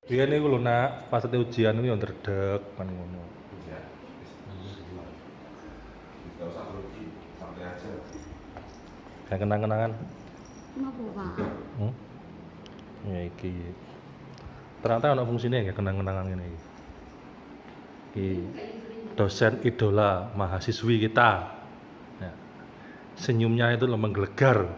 Biyen iku lho nak, pas ujian iku yo ndredeg kan ngono. Ya, nggak usah grogi, santai aja. Kayak kenang-kenangan. Napa, Pak? Ya iki. Ternyata ana fungsine ya kenang-kenangan ngene iki. Iki dosen idola mahasiswi kita. Ya. Senyumnya itu loh menggelegar.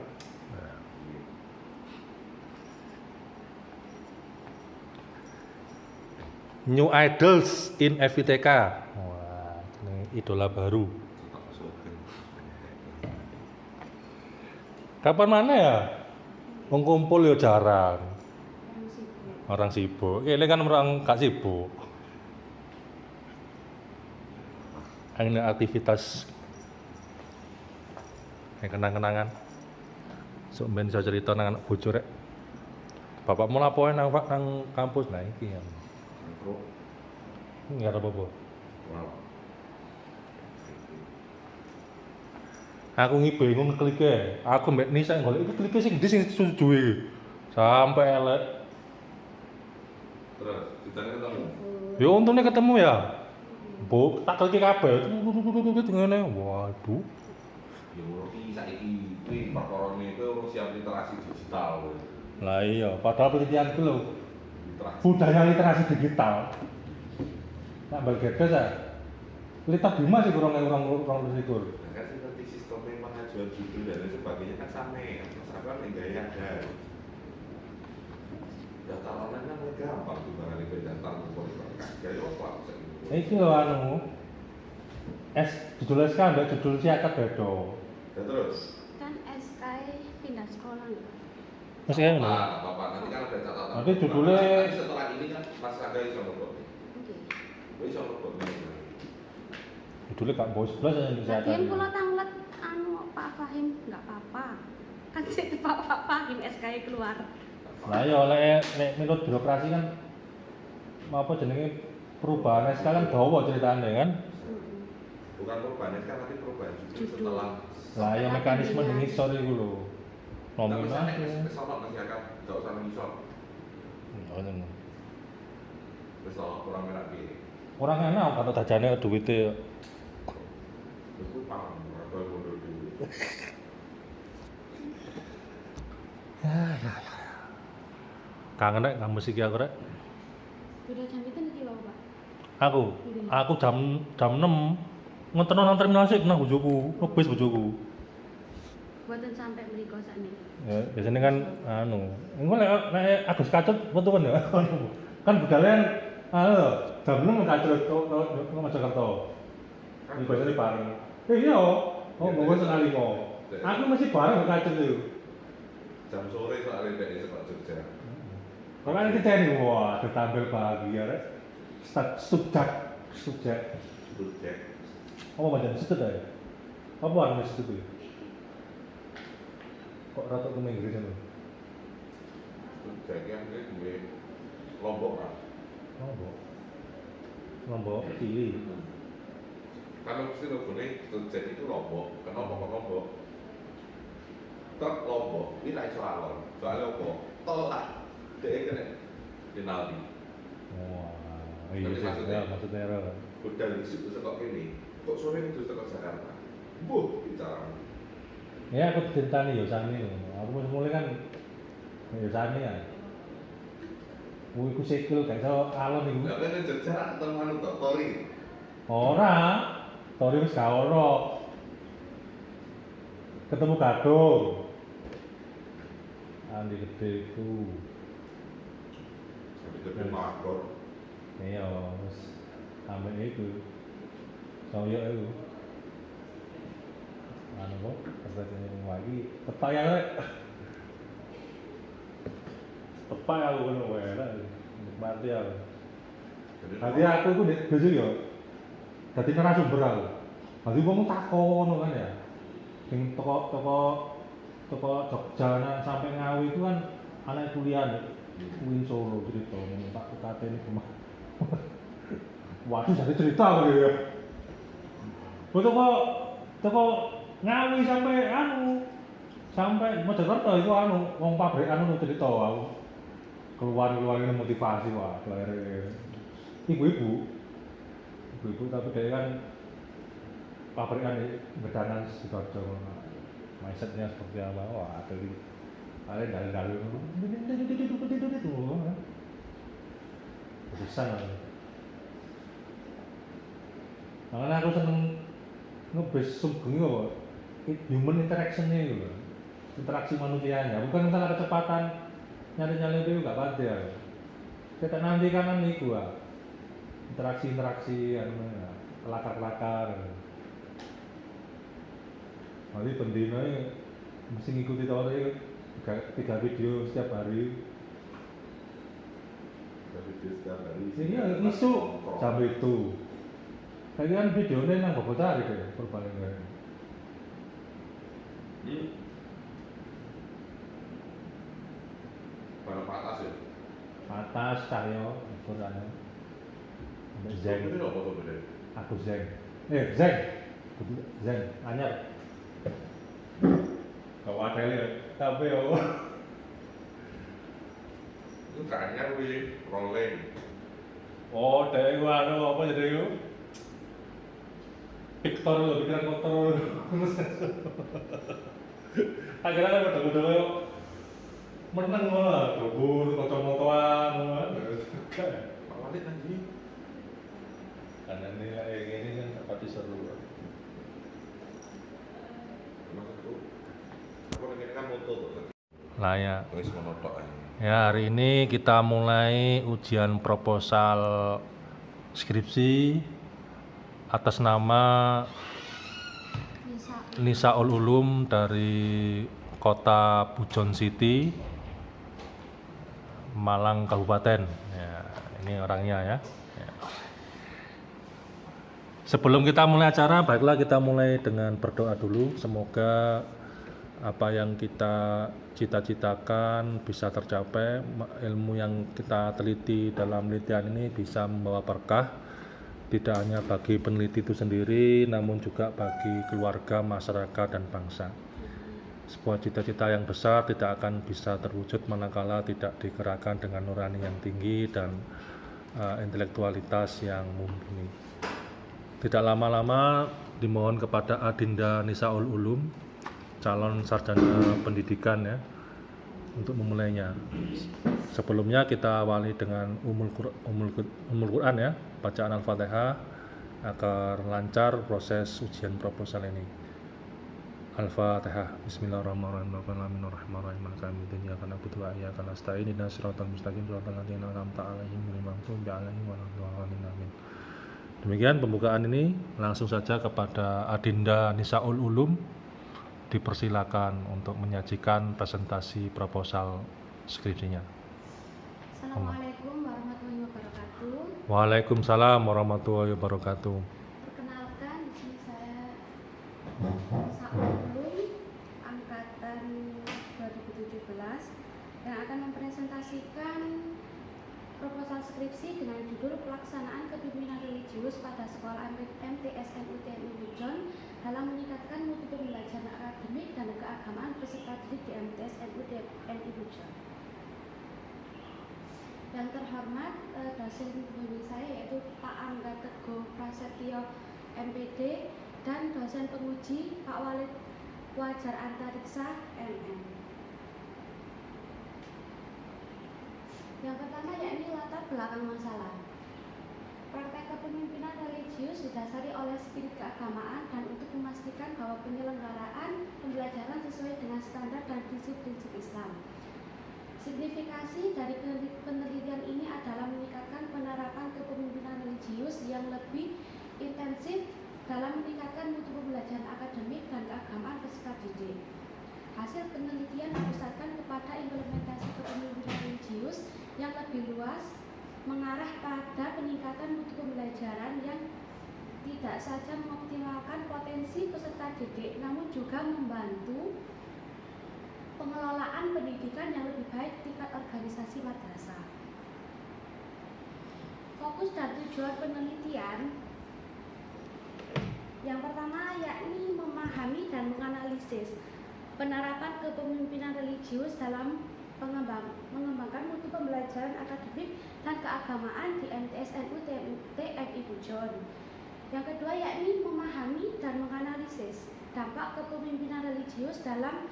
New Idols in FITK. Wah, ini idola baru. Tetap masuk. Kapan mana ya? Wong kumpul ya jarang. Orang sibuk. Orang sibuk. Ini kan orang gak sibuk. Ini aktivitas yang kenang-kenangan. Sok ben iso cerita nang anak bojo rek. Bapakmu lapoin nang kampus nah iki ya. Bro, Enggak ada apa-apa. wow. Aku bingung ngeklike. Aku mbek Nisa golek iki klike sing ndi sing setuju iki. Sampai elek. Terus, ceritanya ketemu. Ya untungnya ketemu ya. Bu, tak klike kabeh. Ngene. Waduh. Ya ngerti saiki kuwi perkorone kuwi urung siap literasi digital. Lah iya, padahal penelitian ku lho Literasi. budaya literasi digital. Nak bal gedes ya. Lita Bima sih kurang likur. Nah, kan seperti sistem pengajuan judul dan lain sebagainya kan sama ya. Misalkan yang gaya ada. Daftar online kan lebih gampang tuh barang itu daftar kualitas. Gaya apa bisa gitu. Iki lho anu. Judul SK mbak judul siakat beda. Dan terus. Kan SK pindah sekolah nggak? Mas kayak ngono. Apa nanti kan ada catatan. Nanti judulnya- Nanti setelah ini kan Mas Raga bisa ngebot. Oke. Bisa ngebot. Judulnya gak bos belas yang siakat. Lagian kula tanglet anu Pak Fahim nggak apa-apa. Kan sik Pak Fahim SK keluar. Lah ya nek menurut birokrasi kan apa jenenge perubahan SK kan dawa ceritanya kan. Bukan perubahan kan nanti perubahan judul Judul. setelah. Lah ya mekanisme ning isor iku lho. Tapi misalnya Nominasi. kesono masih akan gak usah mengisor. Ngoten. Kesono kurang merah pilih. Orang enak kalau dajane duwite. Itu paham, atau mundur dulu. Kangen rek kamu musik aku rek. Udah jam itu nanti bawa Pak. Aku jam 6 ngonten nang terminal sik nang bojoku, ngebis bojoku. Buatan sampai beli kosan nih. Ya, biasanya kan anu, engko nek Agus Kacet foto kan ya. Kan budalen anu jam 6 kacet ke Mojokerto. Ini biasanya bareng. Iya, mau sekali kok. Aku masih bareng kacet itu. Jam sore soalnya dari sepak Jogja. Kalau kan kita nih, wah, tampil bahagia rek. Sujak. Jogja. Apa macam situ ya? Apa warna situ ya? Kok rata ke Inggris itu? Jogja yang gue Lombok kan. Lombok Kili. Kalau mesti logone Jogja itu Lombok. Kenapa kok Lombok? Truk Lombok, ini tak iso alon. Soalnya apa? Tol lah. Dia kena penalti. Wah, iya Tapi sih, maksudnya era. Budal isu sekok ini. Kok sore itu sekok Jakarta? Bicara. Ya aku ceritani Yosani, aku mulai kan Yosani ya. Iku sikil gak iso alon iku. Lah kan Jogja ketemu anu tok Tori. Ora, Tori wis gak ono. Ketemu Gadung. Andi gede iku. Tapi gede makor. Iya, wis ambek iku. Soyo iku. Anu kok, terus lagi tepak ya rek. Tepak aku ngono wae lah. Nikmati aku. Nanti aku iku besok yo. Dadi narasumber aku. Nanti wong takon kan ya. Sing toko Jogja sampai Ngawi itu kan anak kuliah nih. Win Solo cerita ngomong Pak UKT ini kemana. Waduh jadi cerita aku ya. Toko Ngawi sampai Mojokerto itu wong pabrik cerita aku. keluar-keluar motivasi wah akhirnya ibu-ibu tapi dia kan pabrikan bedanan Sidoarjo mindsetnya seperti apa wah dari dalil-dalil itu bisa makanya aku seneng ngebes sugeng kok human interaction-nya gitu loh interaksi manusianya bukan masalah kecepatan nyari-nyari itu gak pada kita nanti kanan itu interaksi kelakar-kelakar nanti pendino mesti ngikuti tahun ini 3 video setiap hari ini isu jam itu kayaknya kan videonya yang bapak cari deh perbandingan Barang patas ya? atas cahyo ukurannya Zeng Itu apa sebenarnya? aku Zeng Zeng anyar kau ada lihat tapi ya Itu kayaknya rolling. oh dari gua apa jadi itu Victor lo pikiran kotor akhirnya kan udah menang lah dubur kocok-kocokan Awalnya kan gini. karena ini kayak gini kan pasti seru Aku pengen kan moto tuh. lah ya Wis monotok aja. ya hari ini kita mulai ujian proposal skripsi atas nama Nisaul Ulum dari kota Bujon City Malang Kabupaten ya, ini orangnya ya. Sebelum kita mulai acara baiklah kita mulai dengan berdoa dulu semoga apa yang kita cita-citakan bisa tercapai ilmu yang kita teliti dalam penelitian ini bisa membawa berkah tidak hanya bagi peneliti itu sendiri namun juga bagi keluarga, masyarakat dan bangsa. Sebuah cita-cita yang besar tidak akan bisa terwujud manakala tidak digerakkan dengan nurani yang tinggi dan intelektualitas yang mumpuni. Tidak lama-lama dimohon kepada Adinda Nisaul Ulum, calon sarjana pendidikan ya, untuk memulainya. Sebelumnya kita awali dengan Ummul Quran ya, bacaan Al-Fatihah agar lancar proses ujian proposal ini. Al-Fatihah. Bismillahirrahmanirrahim. Bismillahirrahmanirrahim. Malika yaumiddin. Iyyaka na'budu wa iyyaka nasta'in. Ihdinas siratal mustaqim. Siratal ladzina an'amta 'alaihim ghairil maghdubi 'alaihim waladdallin. Amin. Demikian pembukaan ini, langsung saja kepada Adinda Nisaul Ulum dipersilakan untuk menyajikan presentasi proposal skripsinya. Assalamualaikum warahmatullahi wabarakatuh. Waalaikumsalam warahmatullahi wabarakatuh. Perkenalkan, di sini saya Nisaul Ulum, angkatan 2017 yang akan mempresentasikan proposal skripsi dengan judul Pelaksanaan Kepemimpinan Religius pada Sekolah MTSNU TNI Bujon dalam meningkatkan mutu pembelajaran akademik dan keagamaan peserta didik di MTSNU TNI Bujon. Yang terhormat dosen pembimbing saya yaitu Pak Angga Teguh Prasetyo MPD dan dosen penguji Pak Walid Wajar Antariksa MM. Yang pertama yakni latar belakang masalah. Praktek kepemimpinan religius didasari oleh spirit keagamaan dan untuk memastikan bahwa penyelenggaraan pembelajaran sesuai dengan standar dan prinsip-prinsip Islam. Signifikasi dari penelitian ini adalah meningkatkan penerapan kepemimpinan religius yang lebih intensif dalam meningkatkan mutu pembelajaran akademik dan keagamaan peserta didik. Hasil penelitian dipusatkan kepada implementasi kepemimpinan religius yang lebih luas, mengarah pada peningkatan mutu pembelajaran yang tidak saja mengoptimalkan potensi peserta didik, namun juga membantu pengelolaan pendidikan yang lebih baik tingkat organisasi madrasah. Fokus dan tujuan penelitian yang pertama yakni memahami dan menganalisis penerapan kepemimpinan religius dalam mengembangkan mutu pembelajaran akademik dan keagamaan di MTS-NU TMI Bujon. Yang kedua yakni memahami dan menganalisis dampak kepemimpinan religius dalam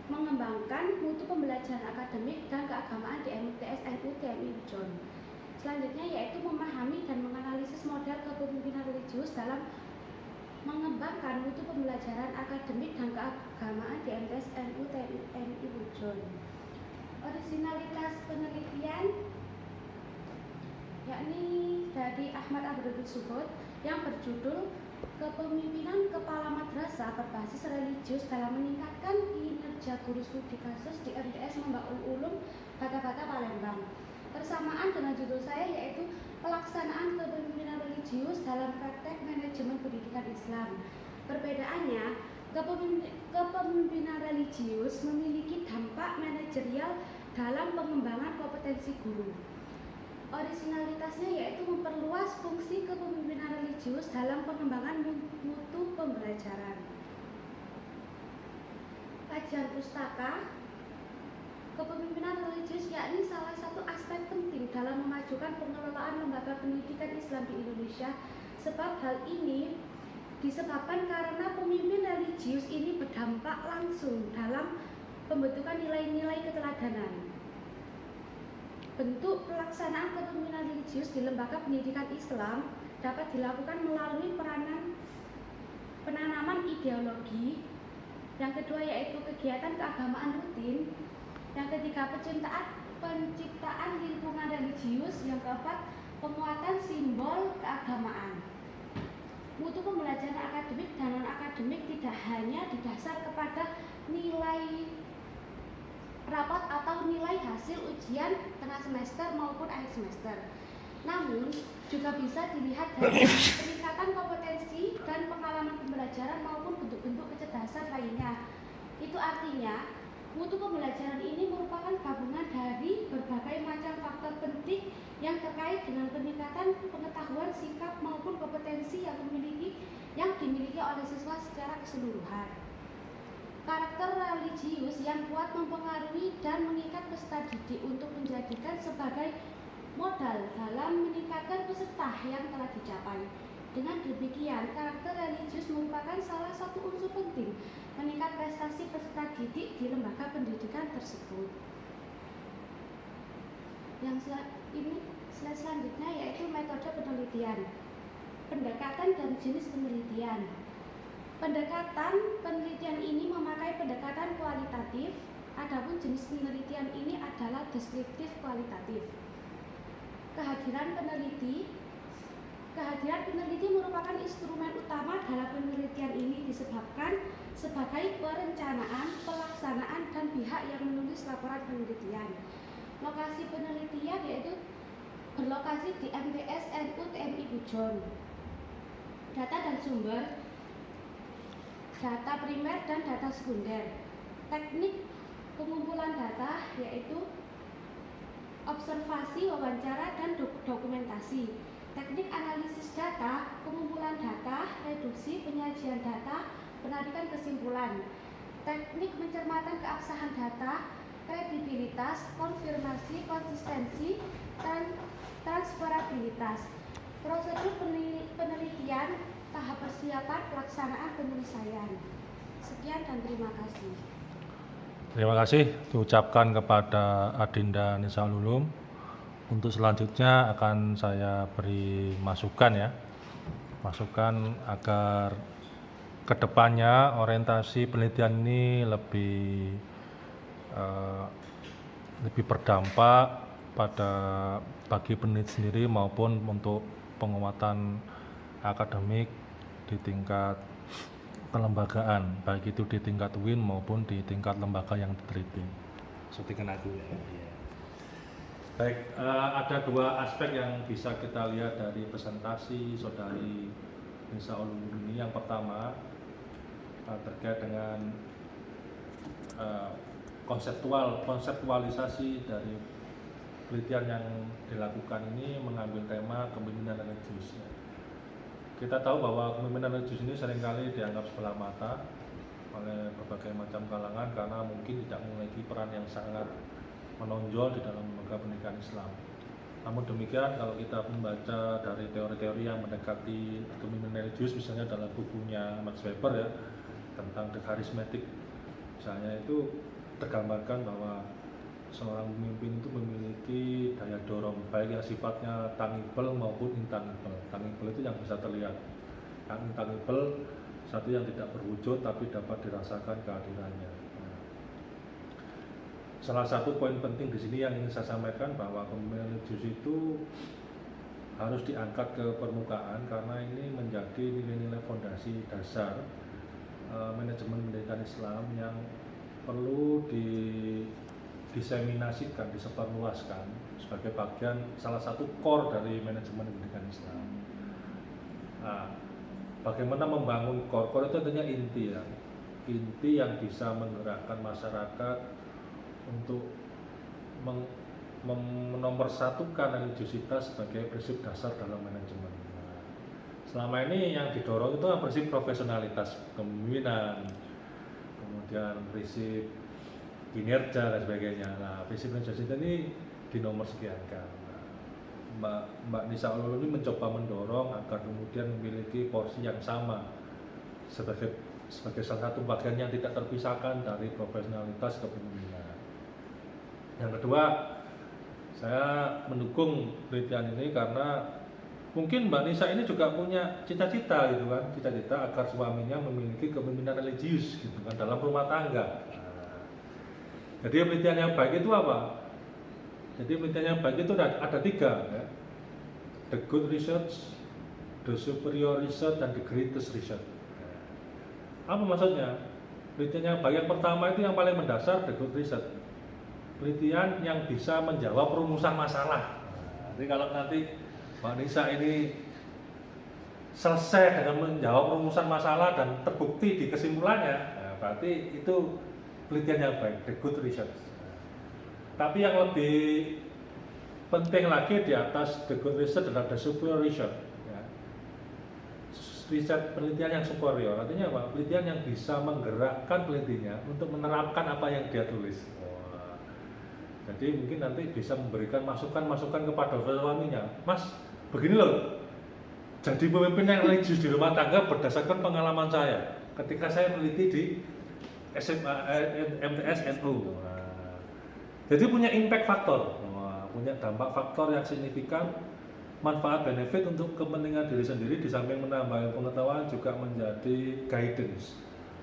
mengembangkan mutu pembelajaran akademik dan keagamaan di MTS-NU TMI Bujon. Selanjutnya yaitu memahami dan menganalisis model kepemimpinan religius dalam mengembangkan mutu pembelajaran akademik dan keagamaan di MTS-NU TMI Bujon. Originalitas penelitian yakni dari Ahmad Abdul Suhud yang berjudul Kepemimpinan Kepala Madrasah Berbasis Religius dalam Meningkatkan Kinerja Guru Studi Kasus di MTS Membaul Ulum Bata-Bata Palembang. Bersamaan dengan judul saya yaitu Pelaksanaan Kepemimpinan Religius dalam Praktek Manajemen Pendidikan Islam. Perbedaannya, kepemimpinan religius memiliki dampak manajerial dalam pengembangan kompetensi guru. Originalitasnya yaitu memperluas fungsi kepemimpinan religius dalam pengembangan mutu pembelajaran. Kajian pustaka kepemimpinan religius yakni salah satu aspek penting dalam memajukan pengelolaan lembaga pendidikan Islam di Indonesia, sebab hal ini disebabkan karena pemimpin religius ini berdampak langsung dalam pembentukan nilai-nilai keteladanan. Bentuk pelaksanaan kepemimpinan religius di lembaga pendidikan Islam dapat dilakukan melalui penanaman ideologi. Yang kedua yaitu kegiatan keagamaan rutin. Yang ketiga penciptaan lingkungan religius. Yang keempat penguatan simbol keagamaan. Mutu pembelajaran akademik dan non-akademik tidak hanya didasar kepada nilai rapot atau nilai hasil ujian tengah semester maupun akhir semester, namun juga bisa dilihat dari peningkatan kompetensi dan pengalaman pembelajaran maupun bentuk-bentuk kecerdasan lainnya. Itu artinya mutu pembelajaran ini merupakan gabungan dari berbagai macam faktor penting yang terkait dengan peningkatan pengetahuan, sikap maupun kompetensi yang dimiliki oleh siswa secara keseluruhan. Karakter religius yang kuat mempengaruhi dan mengikat peserta didik untuk menjadikan sebagai modal dalam meningkatkan peserta yang telah dicapai. Dengan demikian, karakter religius merupakan salah satu unsur penting meningkat prestasi peserta didik di lembaga pendidikan tersebut. Yang slide selanjutnya yaitu metode penelitian, pendekatan dan jenis penelitian. Pendekatan penelitian ini memakai pendekatan kualitatif, adapun jenis penelitian ini adalah deskriptif kualitatif. Kehadiran peneliti merupakan instrumen utama dalam penelitian ini disebabkan sebagai perencanaan, pelaksanaan, dan pihak yang menulis laporan penelitian. Lokasi penelitian yaitu berlokasi di MTS-NU TMI Bujon. Data dan sumber, data primer dan data sekunder. Teknik pengumpulan data yaitu observasi, wawancara, dan dokumentasi. Teknik analisis data, pengumpulan data, reduksi, penyajian data, penarikan kesimpulan. Teknik pencermatan keabsahan data, kredibilitas, konfirmasi, konsistensi, dan transferabilitas. Prosedur penelitian, tahap persiapan, pelaksanaan penyelesaian. Sekian dan terima kasih. Terima kasih diucapkan kepada Adinda Nisaul Ulum. Untuk selanjutnya akan saya beri masukan ya. Masukan agar kedepannya orientasi penelitian ini lebih berdampak bagi peneliti sendiri maupun untuk penguatan akademik di tingkat kelembagaan, baik itu di tingkat UIN maupun di tingkat lembaga yang diteliti. Suntikan aku ya. Baik, ada dua aspek yang bisa kita lihat dari presentasi Saudari Nisaul Ulum ini. Yang pertama terkait dengan konseptualisasi dari penelitian yang dilakukan ini mengambil tema kepemimpinan religius. Kita tahu bahwa kepemimpinan religius ini seringkali dianggap sebelah mata oleh berbagai macam kalangan karena mungkin tidak memiliki peran yang sangat menonjol di dalam lembaga pendidikan Islam. Namun demikian, kalau kita membaca dari teori-teori yang mendekati kepemimpinan religius, misalnya dalam bukunya Max Weber ya, tentang the charismatic, misalnya itu tergambarkan bahwa seorang pemimpin itu memiliki daya dorong, baik yang sifatnya tangible maupun intangible. Tangible itu yang bisa terlihat, yang intangible satu yang tidak berwujud tapi dapat dirasakan kehadirannya. Salah satu poin penting di sini yang ingin saya sampaikan bahwa kepemimpinan religius itu harus diangkat ke permukaan karena ini menjadi nilai-nilai fondasi dasar manajemen pendidikan Islam yang perlu diseminasikan, disebarluaskan sebagai bagian salah satu core dari manajemen pendidikan Islam. Nah, bagaimana membangun core itu tentunya inti ya, inti yang bisa menggerakkan masyarakat untuk menomorsatukan religiusitas sebagai prinsip dasar dalam manajemen. Nah, selama ini yang didorong itu prinsip profesionalitas kepemimpinan, kemudian prinsip kinerja dan sebagainya. Nah, prinsip religiusitas ini dinomorsekiankan. Nah, Mbak Nisa Ulul ini mencoba mendorong agar kemudian memiliki porsi yang sama sebagai salah satu bagian yang tidak terpisahkan dari profesionalitas kepemimpinan. Yang kedua, saya mendukung penelitian ini karena mungkin Mbak Nisa ini juga punya cita-cita gitu kan, cita-cita agar suaminya memiliki kepemimpinan religius gitu kan dalam rumah tangga. Nah, jadi penelitian yang baik itu apa? Jadi penelitian yang baik itu ada tiga ya. The good research, the superior research, dan the greatest research. Apa maksudnya? Penelitian yang baik yang pertama itu yang paling mendasar, the good research. Penelitian yang bisa menjawab rumusan masalah. Nah, jadi kalau nanti Mbak Nisa ini selesai dengan menjawab rumusan masalah dan terbukti di kesimpulannya, nah, berarti itu penelitian yang baik, the good research. Tapi yang lebih penting lagi di atas the good research adalah the superior research. Ya. Riset penelitian yang superior, artinya apa? Penelitian yang bisa menggerakkan penelitinya untuk menerapkan apa yang dia tulis. Jadi mungkin nanti bisa memberikan masukan-masukan kepada suaminya. Mas, begini loh, jadi pemimpin yang religius di rumah tangga berdasarkan pengalaman saya ketika saya meneliti di MTS NU. Nah, jadi punya impact faktor, punya dampak faktor yang signifikan, manfaat benefit untuk kepentingan diri sendiri di samping menambah pengetahuan juga menjadi guidance,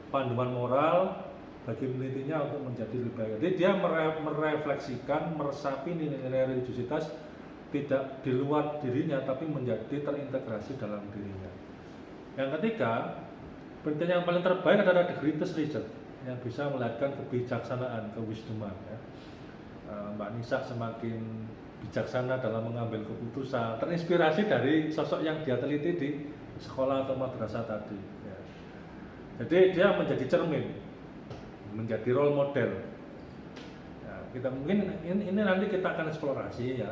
panduan moral bagi penelitinya untuk menjadi lebih baik. Jadi dia merefleksikan, meresapi nilai-nilai religiusitas tidak di luar dirinya tapi menjadi terintegrasi dalam dirinya. Yang ketiga, penelitian yang paling terbaik adalah the greatest research yang bisa melihatkan kebijaksanaan, kewisdoman ya. Mbak Nisa semakin bijaksana dalam mengambil keputusan, terinspirasi dari sosok yang dia teliti di sekolah atau madrasah tadi ya. Jadi dia menjadi cermin, menjadi role model. Ya, kita mungkin ini nanti kita akan eksplorasi ya.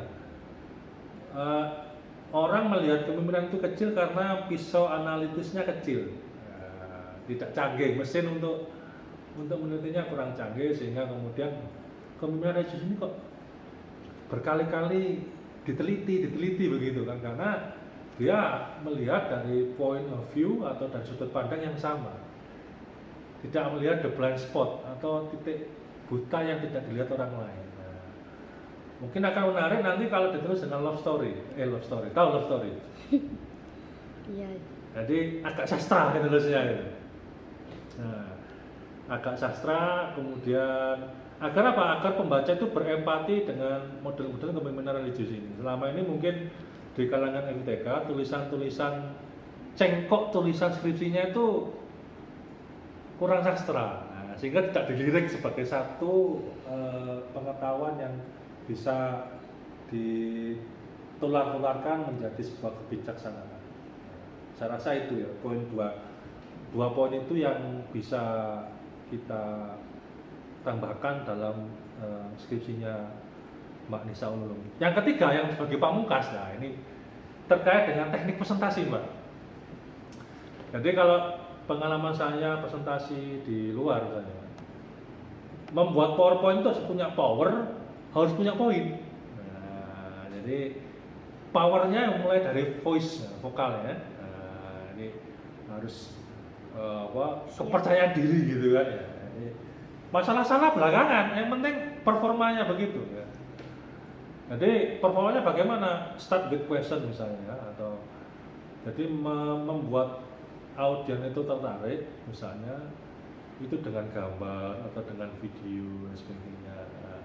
Orang melihat kepemimpinan itu kecil karena pisau analitisnya kecil, ya, tidak canggih, mesin untuk menelitinya kurang canggih sehingga kemudian kepemimpinan religius ini kok berkali-kali diteliti begitu kan, karena dia melihat dari point of view atau dari sudut pandang yang sama. Tidak melihat the blind spot atau titik buta yang tidak dilihat orang lain. Nah, mungkin akan menarik nanti kalau ditulis dengan love story. Tahu love story? Iya. Jadi agak sastra nulisnya itu. Nah, agak sastra, kemudian agar apa? Agar pembaca itu berempati dengan model-model kepemimpinan religius ini. Selama ini mungkin di kalangan MTK tulisan-tulisan cengkok, tulisan skripsinya itu kurang sastra, nah, sehingga tidak dilirik sebagai satu pengetahuan yang bisa ditular-tularkan menjadi sebuah kebijaksanaan. Saya rasa itu ya poin dua poin itu yang bisa kita tambahkan dalam skripsinya Mbak Nisa Ulul. Yang ketiga yang sebagai pamungkas, nah ini terkait dengan teknik presentasi Mbak. Jadi kalau pengalaman saya presentasi di luar misalnya, membuat PowerPoint itu harus punya power, harus punya poin. Nah, jadi powernya mulai dari voice, vokal ya. Nah, ini harus kepercayaan diri gitu kan ya. Masalah-salah belakangan, yang penting performanya begitu ya. Jadi performanya bagaimana? Start with question misalnya, atau jadi membuat audiens itu tertarik misalnya itu dengan gambar atau dengan video dan sebagainya. Nah,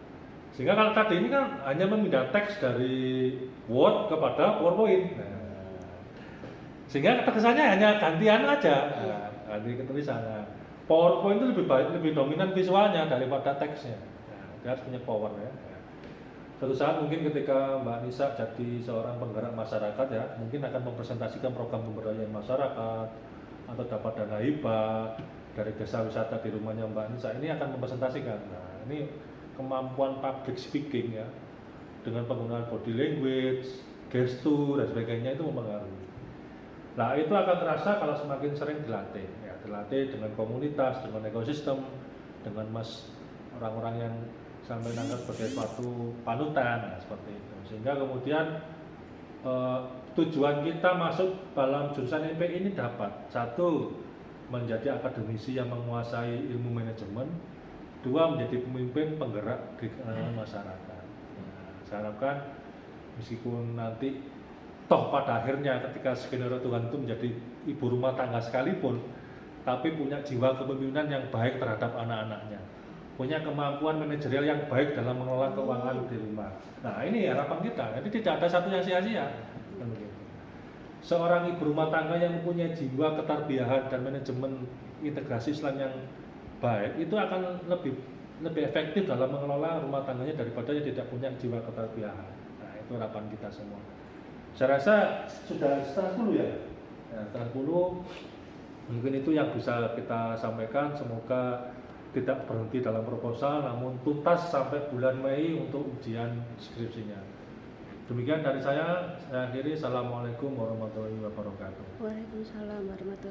sehingga kalau tadi ini kan hanya memindah teks dari Word kepada PowerPoint. Nah, sehingga kesannya hanya gantian aja, ganti ketulisan. Nah, PowerPoint itu lebih dominan visualnya daripada teksnya. Nah, dia harus punya power ya. Suatu saat mungkin ketika Mbak Nisa jadi seorang penggerak masyarakat ya, mungkin akan mempresentasikan program pemberdayaan masyarakat atau dapat dana hibah dari desa wisata di rumahnya Mbak Nisa, ini akan mempresentasikan. Nah, ini kemampuan public speaking ya, dengan penggunaan body language, gestur dan sebagainya itu mempengaruhi. Nah, itu akan terasa kalau semakin sering dilatih ya, dilatih dengan komunitas, dengan ekosistem, dengan orang-orang yang sampai nanggap sebagai suatu panutan, nah, seperti itu. Sehingga kemudian tujuan kita masuk dalam jurusan MPI ini dapat satu, menjadi akademisi yang menguasai ilmu manajemen, dua, menjadi pemimpin penggerak di masyarakat. Nah, saya harapkan meskipun nanti toh pada akhirnya ketika skenario Tuhan itu menjadi ibu rumah tangga sekalipun, tapi punya jiwa kepemimpinan yang baik terhadap anak-anaknya, punya kemampuan manajerial yang baik dalam mengelola keuangan di rumah. Nah, ini harapan kita. Jadi tidak ada satu yang sia-sia. Seorang ibu rumah tangga yang mempunyai jiwa ketarbiahan dan manajemen integrasi Islam yang baik itu akan lebih efektif dalam mengelola rumah tangganya daripada yang tidak punya jiwa ketarbiahan. Nah, itu harapan kita semua. Saya rasa sudah 9:30 ya. Ya, 9:30 mungkin itu yang bisa kita sampaikan. Semoga tidak berhenti dalam proposal, namun tuntas sampai bulan Mei untuk ujian skripsinya. Demikian dari saya akhiri. Assalamualaikum warahmatullahi wabarakatuh. Waalaikumsalam warahmatullahi wabarakatuh.